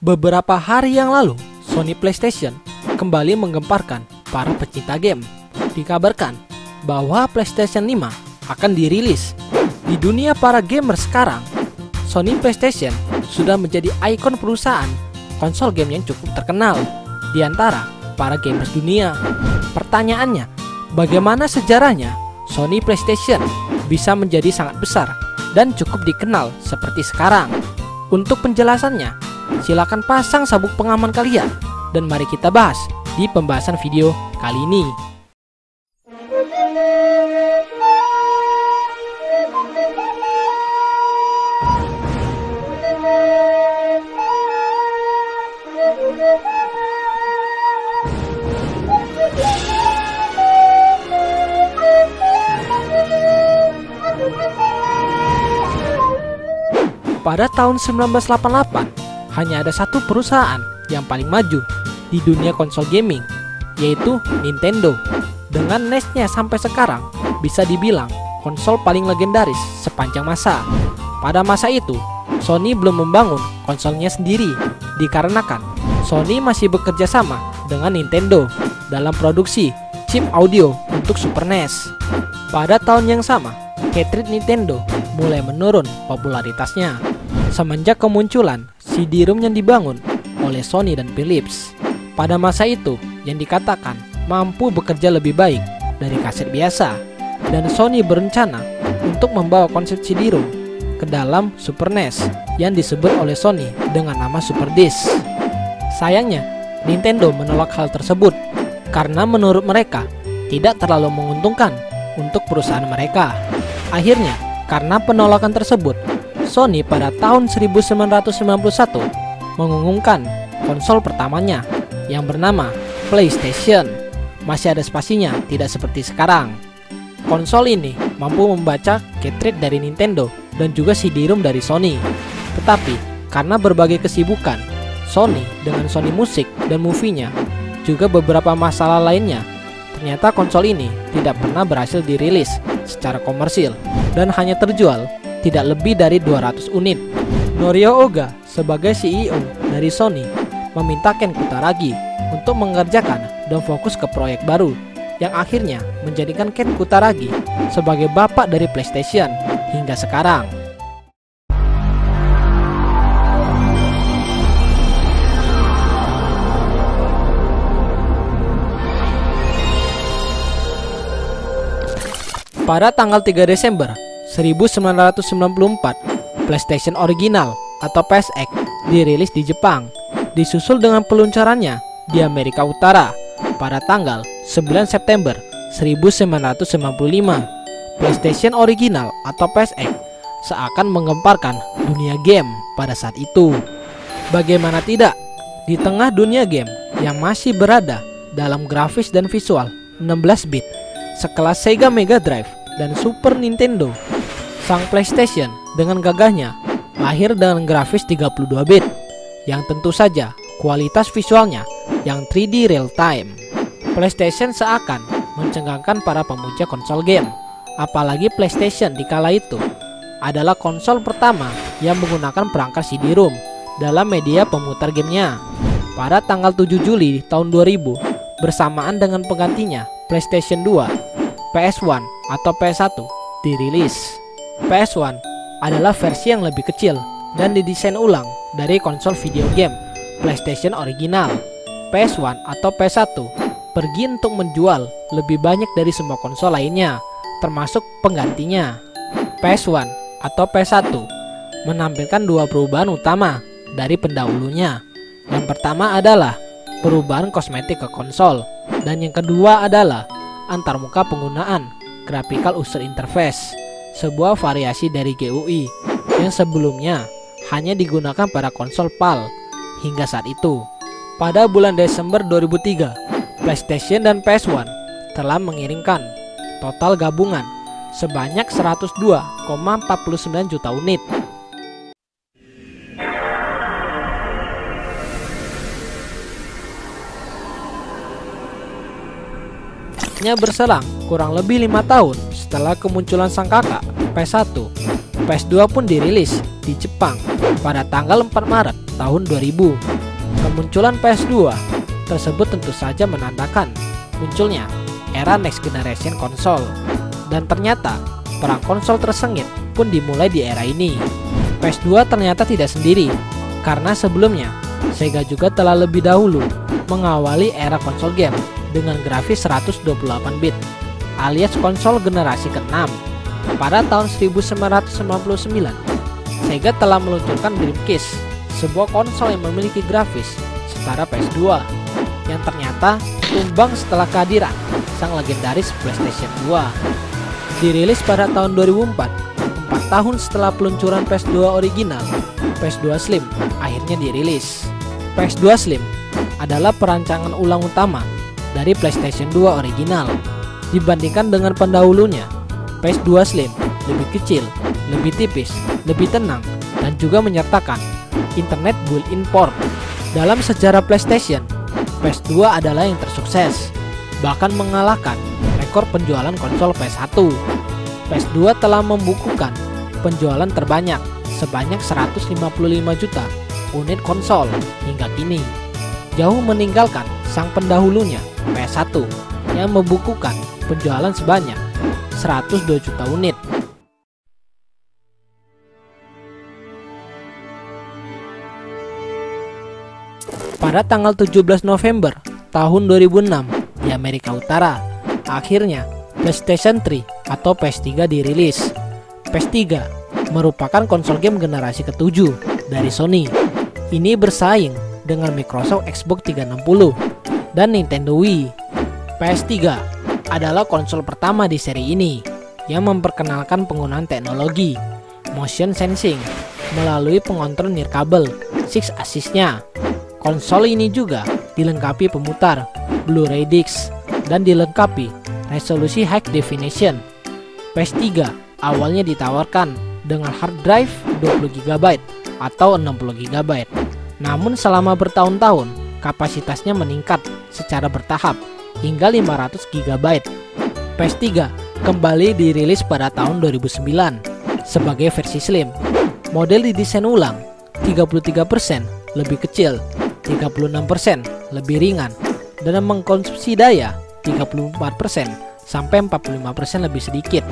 Beberapa hari yang lalu, Sony PlayStation kembali menggemparkan para pecinta game. Dikabarkan bahwa PlayStation 5 akan dirilis. Di dunia para gamer sekarang, Sony PlayStation sudah menjadi ikon perusahaan konsol game yang cukup terkenal di antara para gamers dunia. Pertanyaannya, bagaimana sejarahnya Sony PlayStation bisa menjadi sangat besar dan cukup dikenal seperti sekarang? Untuk penjelasannya, silakan pasang sabuk pengaman kalian dan mari kita bahas di pembahasan video kali ini. Pada tahun 1988, hanya ada satu perusahaan yang paling maju di dunia konsol gaming, yaitu Nintendo. Dengan NES-nya sampai sekarang bisa dibilang konsol paling legendaris sepanjang masa. Pada masa itu, Sony belum membangun konsolnya sendiri, dikarenakan Sony masih bekerja sama dengan Nintendo dalam produksi chip audio untuk Super NES. Pada tahun yang sama, cartridge Nintendo mulai menurun popularitasnya semenjak kemunculan CD-ROM yang dibangun oleh Sony dan Philips. Pada masa itu, yang dikatakan mampu bekerja lebih baik dari kaset biasa, dan Sony berencana untuk membawa konsep CD-ROM ke dalam Super NES yang disebut oleh Sony dengan nama Super Disc. Sayangnya, Nintendo menolak hal tersebut karena menurut mereka tidak terlalu menguntungkan untuk perusahaan mereka. Akhirnya, karena penolakan tersebut, Sony pada tahun 1991 mengumumkan konsol pertamanya yang bernama PlayStation. Masih ada spasinya, tidak seperti sekarang. Konsol ini mampu membaca cartridge dari Nintendo dan juga CD-ROM dari Sony. Tetapi karena berbagai kesibukan Sony dengan Sony Music dan movie-nya, juga beberapa masalah lainnya, ternyata konsol ini tidak pernah berhasil dirilis secara komersil dan hanya terjual tidak lebih dari 200 unit. Norio Oga sebagai CEO dari Sony meminta Ken Kutaragi untuk mengerjakan dan fokus ke proyek baru, yang akhirnya menjadikan Ken Kutaragi sebagai bapak dari PlayStation hingga sekarang. Pada tanggal 3 Desember 1994, PlayStation original atau PSX dirilis di Jepang, disusul dengan peluncurannya di Amerika Utara pada tanggal 9 September 1995. PlayStation original atau PSX seakan menggemparkan dunia game pada saat itu. Bagaimana tidak, di tengah dunia game yang masih berada dalam grafis dan visual 16 bit sekelas Sega Mega Drive dan Super Nintendo, sang PlayStation dengan gagahnya lahir dengan grafis 32 bit yang tentu saja kualitas visualnya yang 3D real time. PlayStation seakan mencengangkan para pemuja konsol game, apalagi PlayStation di kala itu adalah konsol pertama yang menggunakan perangkat CD-ROM dalam media pemutar gamenya. Pada tanggal 7 Juli tahun 2000, bersamaan dengan penggantinya PlayStation 2, PS1 atau PS1 dirilis. PS1 adalah versi yang lebih kecil dan didesain ulang dari konsol video game PlayStation original. PS1 atau PS1 pergi untuk menjual lebih banyak dari semua konsol lainnya, termasuk penggantinya. PS1 atau PS1 menampilkan dua perubahan utama dari pendahulunya. Yang pertama adalah perubahan kosmetik ke konsol, dan yang kedua adalah antarmuka penggunaan Graphical User Interface, sebuah variasi dari GUI yang sebelumnya hanya digunakan pada konsol PAL hingga saat itu. Pada bulan Desember 2003, PlayStation dan PS1 telah mengirimkan total gabungan sebanyak 102,49 juta unit. Berselang kurang lebih 5 tahun setelah kemunculan sang kakak, PS1, PS2 pun dirilis di Jepang pada tanggal 4 Maret tahun 2000. Kemunculan PS2 tersebut tentu saja menandakan munculnya era next generation konsol. Dan ternyata perang konsol tersengit pun dimulai di era ini. PS2 ternyata tidak sendiri, karena sebelumnya Sega juga telah lebih dahulu mengawali era konsol game dengan grafis 128 bit alias konsol generasi ke-6. Pada tahun 1999, Sega telah meluncurkan Dreamcast, sebuah konsol yang memiliki grafis setara PS2 yang ternyata tumbang setelah kehadiran sang legendaris PlayStation 2. Dirilis pada tahun 2004, 4 tahun setelah peluncuran PS2 original, PS2 Slim akhirnya dirilis. PS2 Slim adalah perancangan ulang utama dari PlayStation 2 original. Dibandingkan dengan pendahulunya, PS2 Slim lebih kecil, lebih tipis, lebih tenang, dan juga menyertakan internet built-in port. Dalam sejarah PlayStation, PS2 adalah yang tersukses, bahkan mengalahkan rekor penjualan konsol PS1. PS2 telah membukukan penjualan terbanyak sebanyak 155 juta unit konsol hingga kini, jauh meninggalkan sang pendahulunya PS1 yang membukukan penjualan sebanyak 102 juta unit. Pada tanggal 17 November tahun 2006 di Amerika Utara, akhirnya PlayStation 3 atau PS3 dirilis. PS3 merupakan konsol game generasi ke-7 dari Sony. Ini bersaing dengan Microsoft Xbox 360 dan Nintendo Wii. PS3 adalah konsol pertama di seri ini yang memperkenalkan penggunaan teknologi motion sensing melalui pengontrol nirkabel 6 axis-nya. Konsol ini juga dilengkapi pemutar Blu-ray disc dan dilengkapi resolusi high definition. PS3 awalnya ditawarkan dengan hard drive 20 GB atau 60 GB. Namun selama bertahun-tahun kapasitasnya meningkat secara bertahap hingga 500 GB. PS3 kembali dirilis pada tahun 2009 sebagai versi slim. Model didesain ulang, 33% lebih kecil, 36% lebih ringan, dan mengkonsumsi daya 34% sampai 45% lebih sedikit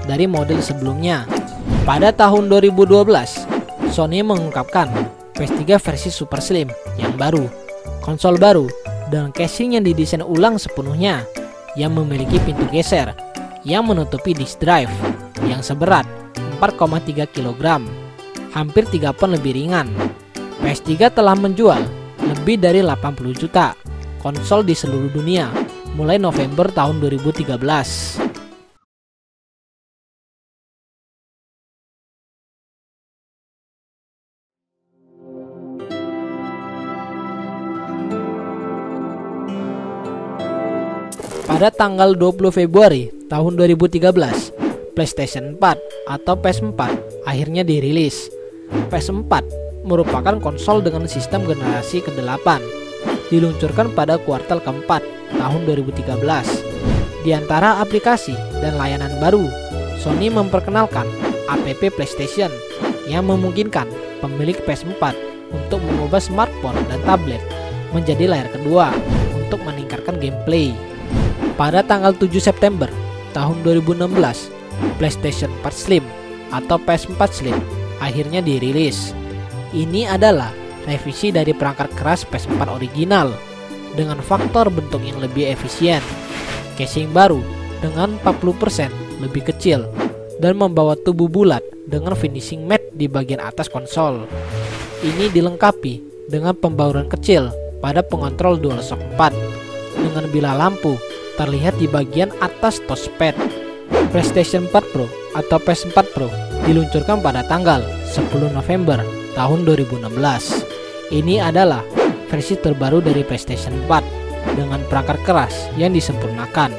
dari model sebelumnya. Pada tahun 2012, Sony mengungkapkan PS3 versi Super Slim yang baru, konsol baru dengan casing yang didesain ulang sepenuhnya, yang memiliki pintu geser yang menutupi disk drive yang seberat 4,3 kg, hampir 3 pon lebih ringan. PS3 telah menjual lebih dari 80 juta konsol di seluruh dunia mulai November tahun 2013. Pada tanggal 20 Februari tahun 2013, PlayStation 4 atau PS4 akhirnya dirilis. PS4 merupakan konsol dengan sistem generasi ke-8, diluncurkan pada kuartal keempat tahun 2013. Di antara aplikasi dan layanan baru, Sony memperkenalkan app PlayStation yang memungkinkan pemilik PS4 untuk mengubah smartphone dan tablet menjadi layar kedua untuk meningkatkan gameplay. Pada tanggal 7 September tahun 2016, PlayStation 4 Slim atau PS4 Slim akhirnya dirilis. Ini adalah revisi dari perangkat keras PS4 original dengan faktor bentuk yang lebih efisien, casing baru dengan 40% lebih kecil, dan membawa tubuh bulat dengan finishing matte di bagian atas konsol. Ini dilengkapi dengan pembauran kecil pada pengontrol DualShock 4 dengan bilah lampu terlihat di bagian atas touchpad. PlayStation 4 Pro atau PS4 Pro diluncurkan pada tanggal 10 November tahun 2016. Ini adalah versi terbaru dari PlayStation 4 dengan perangkat keras yang disempurnakan,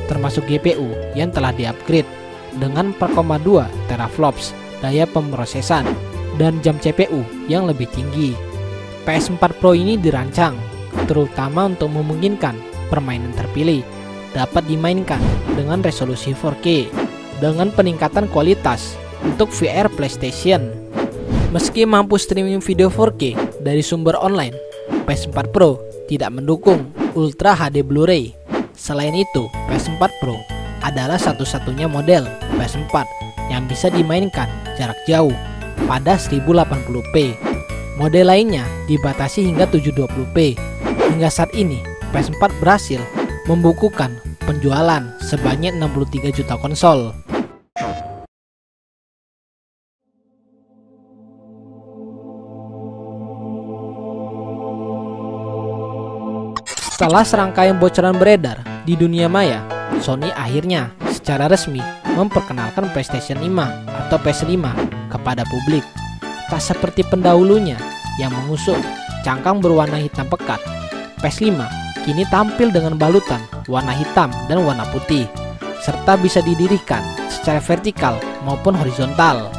termasuk GPU yang telah diupgrade dengan 4,2 teraflops daya pemrosesan dan jam CPU yang lebih tinggi. PS4 Pro ini dirancang terutama untuk memungkinkan permainan terpilih dapat dimainkan dengan resolusi 4K dengan peningkatan kualitas untuk VR PlayStation. Meski mampu streaming video 4K dari sumber online PS4 Pro tidak mendukung Ultra HD Blu-ray. Selain itu, PS4 Pro adalah satu-satunya model PS4 yang bisa dimainkan jarak jauh pada 1080p. Model lainnya dibatasi hingga 720p. Hingga saat ini, PS4 berhasil membukukan penjualan sebanyak 63 juta konsol. Setelah serangkaian bocoran beredar di dunia maya, Sony akhirnya secara resmi memperkenalkan PlayStation 5 atau PS5 kepada publik. Tak seperti pendahulunya yang mengusung cangkang berwarna hitam pekat, PS5 kini tampil dengan balutan warna hitam dan warna putih, serta bisa didirikan secara vertikal maupun horizontal.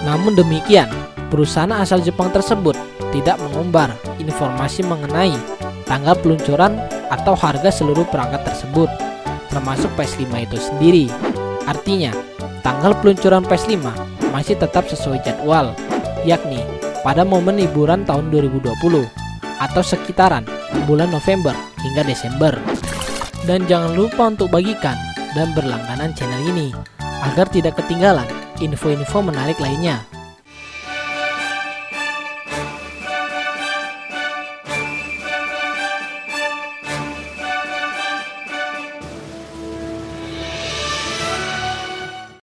Namun demikian, perusahaan asal Jepang tersebut tidak mengumbar informasi mengenai tanggal peluncuran atau harga seluruh perangkat tersebut, termasuk PS5 itu sendiri. Artinya, tanggal peluncuran PS5 masih tetap sesuai jadwal, yakni pada momen liburan tahun 2020 atau sekitaran bulan November hingga Desember. Dan jangan lupa untuk bagikan dan berlangganan channel ini agar tidak ketinggalan info-info menarik lainnya.